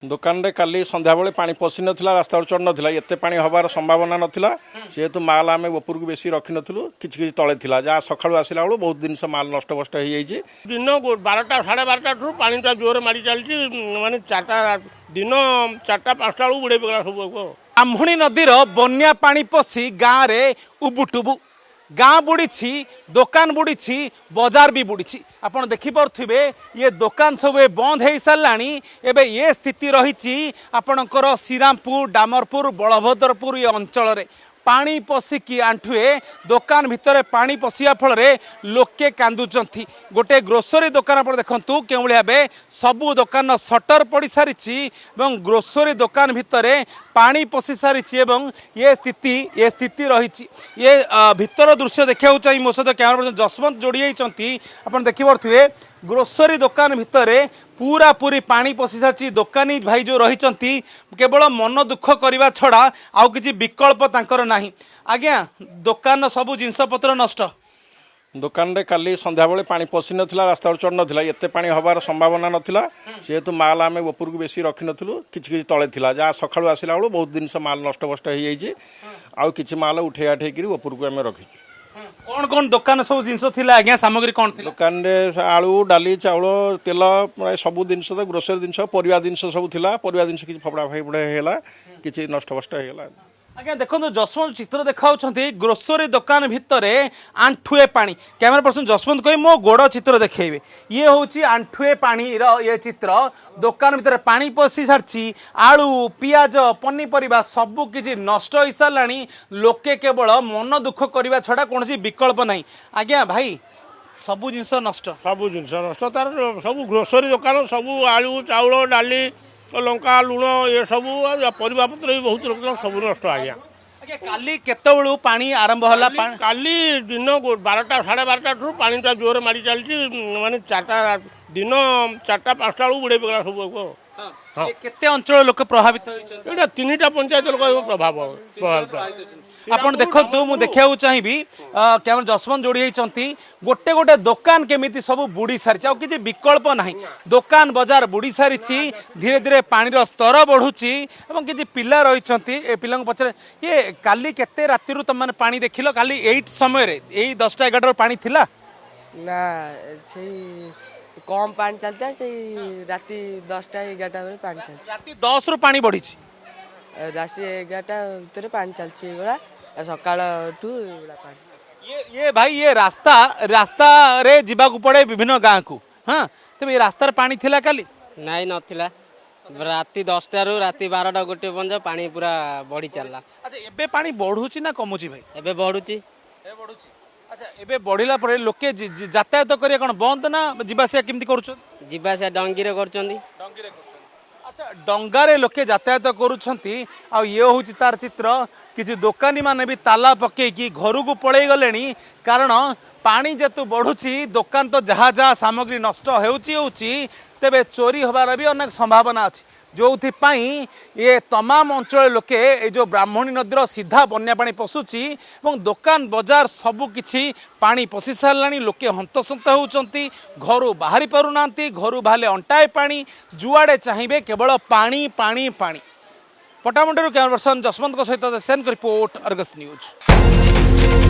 दुकान रे काली संध्या बेले पानी पशि नथिला रास्ता चढ़ नथिला एते पानी हबार संभावना नथिला जेहेतु माल आमे ऊपर को बेसी रखि नथिलु किछ किछ तळे थिला जा सखाळु आसिला बेलु बहुत दिन से माल नष्ट बस्ट हो जाई छी दिन 12टा 12:30 ठू पानीटा जोर मारी चलची माने 4टा दिन 4टा 5टा बेलु बुडे पगला सब ब्राह्मणी नदीर बन्या पानी पशि गाँव रे उबुटुबु गाँ बुड़ी दुकान बुड़ी बजार भी बुड़ी आपड़ देखिपे ये दुकान सब बंद हो सारा एवं ये स्थिति रही आपणकर श्रीरामपुर डामरपुर बलभद्रपुर ये अंचल पानी पशिकी आंठुए दुकान भितर पानी पशिया फल लोके कांदुचंती गोटे ग्रोसरी दुकान आप देखु के भाव सबू दुकान सटर पड़ सारी ग्रोसरी दुकान भितर पानी पशि सारी ये स्थिति रही ये भितर दृश्य देखा चाहिए मो सहित कैमरा पर्सन जसवंत जोड़ी आप देखिपे ग्रोसरी दुकान भितर पूरा पूरी पानी पशि सारी दुकानी भाई जो रही केवल मन दुख करने छड़ा आउ किसी विकल्प तांकर नाही आज्ञा दुकान सबू जिनस पत्र नष्ट दुकान रे काली संध्या बेले पानी पशि नथिला रास्ता चढ़ नथिला एते पानी हबार संभावना नथिला जेहेतु माल आमे ऊपर को बेसी रखि नथिलु किछ किछ तळे थिला जा सखाळु आसिला बेलु बहुत दिन से माल नष्ट बस्ट हो जाई छी आउ किछ माल उठे आठे करी ऊपर को आमे रखि कौन कौन दुकान सब जिनस थिला आज्ञा सामग्री कौन थिला दुकान रे आलू डाली चाउल तेल प्राय सब जिनस ग्रोसरी जिनस परिवा जिनस सब थिला परिवा जिनस किछ फपड़ा फाइपड़ा हेला किछ नष्ट बस्ट हेला आज्ञा देखो जसवंत चित्र देखा ग्रोसरी दुकान भितर आंठुए पानी कैमरा पर्सन जसवंत कही मो गोड़ चित्र देखेबे ये हूँ आंठुए पानी ये चित्र दुकान भितर पानी पशि सारी आलू पियाज पनीपरिया सबू किसी नष्ट हो सारा लोके केवल मन दुख करने छड़ा कौन विकल्प नहीं आज्ञा भाई सबू जिनस नष्ट तार सब ग्रोसरी दुकान सब आलू चाउल डाली लंका लुण ये सब परिवा पत्र भी बहुत रख सब नष्ट आज्ञा काली केतबेलू पानी आरंभ होला काली दिन 12टा 12:30 ठू पानीटा जोर मारी चलची माने 4टा दिन 4टा 5टा बेलु बुडे पगला सब केते अंचल लोक प्रभावित होइछन एटा 3टा पंचायत लोक प्रभावित आपण देखंतु मु देखिया चाहिए कैमरा जसवंत जोड़ी होती गोटे गोटे दुकान केमिति सब बुड़ी सारी आ किसी विकल्प नहीं दुकान बजार बुड़ी सारी धीरे धीरे पानी स्तर बढ़ुची एवं किसी पिला रही पिला पचर ये काली केते राति तुम मैंने पानी देखिल काली 8 समय 10टा 11 पानी थिला ना कम पानी चलता से राति 10टा 11टा बेले पानी चलता राति 10 रु पानी बढ़ी राति 11टा भीतर पानी चलती सकाळ पानी ये भाई ये रास्ता रे जीवाकू पड़े विभिन्न गाँ को हाँ तेज रास्तार पानी थिला काली नाई नथिला राति 10टा रु राति 12टा गोटे पंज पानी पूरा बढ़ी चलला अच्छा एबे पानी बढ़ुची ना कमुची भाई एबे बढ़ुची अच्छा एबे बढ़िला परे लोके यातायात करिया कोन बंद ना जीवासिया केमती करूछ जीवासिया डंगी रे करचंदी अच्छा डंगारे लोके यातायात करूछंती आ ये होची तार चित्र किछि दुकानी माने भी ताला पके कि घर को पळै गलेनी कारण पानी जेतु बढ़ुची दुकान तो जहाँ जहाँ सामग्री नष्ट होउची तेबे चोरी होबार भी अनेक संभावना अछि जो ये तमाम अंचल लोके ये जो ब्राह्मणी नदीर सीधा बन्या पानी पशुची और दुकान बजार सबु किछि पानी पशि सारा लोके हंतसंत होउचंती घर बाहरी पारुना घर बाहर अंटाए पानी जुआड़े चाहिए केवल पानी पानी पानी पटामुंडी कैमरा पर्सन जसवंत सहित सेन रिपोर्ट अर्गस न्यूज।